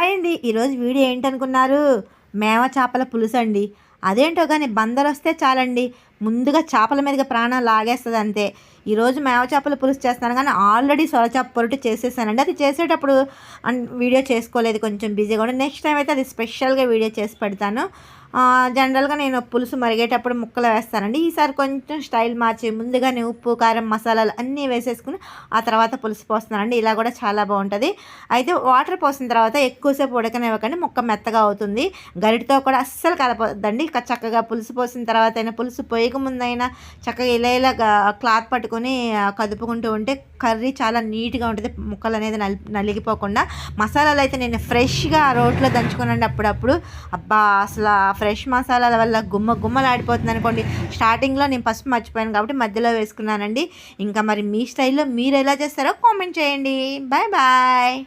Hi అండి. ఈరోజు video ఏంటనుకున్నారు? మేమ చేపల పులుసు అండి. అదేంటో కానీ బందరొస్తే చాలండి ముందుగా చేపల మీదకి ప్రాణం లాగేస్తుంది అంతే. ఈరోజు మేమ చేపల పులుసు చేస్తున్నాను కానీ ఆల్రెడీ సొరచేప పొరుటు చేసేసానండి. అది చేసేటప్పుడు వీడియో చేసుకోలేదు, కొంచెం బిజీగా ఉండి. నెక్స్ట్ టైం అయితే అది స్పెషల్గా వీడియో చేసి పెడతాను. జనరల్గా నేను పులుసు మరిగేటప్పుడు ముక్కలు వేస్తానండి. ఈసారి కొంచెం స్టైల్ మార్చి ముందుగానే ఉప్పు కారం మసాలాలు అన్నీ వేసేసుకుని ఆ తర్వాత పులుసు పోస్తున్నానండి. ఇలా కూడా చాలా బాగుంటుంది. అయితే వాటర్ పోసిన తర్వాత ఎక్కువసేపు ఉడకనివ్వకండి, ముక్క మెత్తగా అవుతుంది. గరిటతో కూడా అస్సలు కలపొద్దండి. చక్కగా పులుసు పోసిన తర్వాత అయినా పులుసు పోయక ముందైనా చక్కగా ఇలా క్లాత్ పట్టుకొని కదుపుకుంటూ ఉంటే కర్రీ చాలా నీట్గా ఉంటుంది, ముక్కలు అనేది నలిగిపోకుండా. మసాలాలు అయితే నేను ఫ్రెష్గా రోట్లో దంచుకున్నాను అప్పుడప్పుడు. అబ్బా అసలు ఫ్రెష్ మసాలాల వల్ల గుమ్మలాడిపోతుంది అనుకోండి. స్టార్టింగ్లో నేను పసుపు మర్చిపోయాను కాబట్టి మధ్యలో వేసుకున్నానండి. ఇంకా మరి మీ స్టైల్లో మీరు ఎలా చేస్తారో కామెంట్ చేయండి. Bye bye.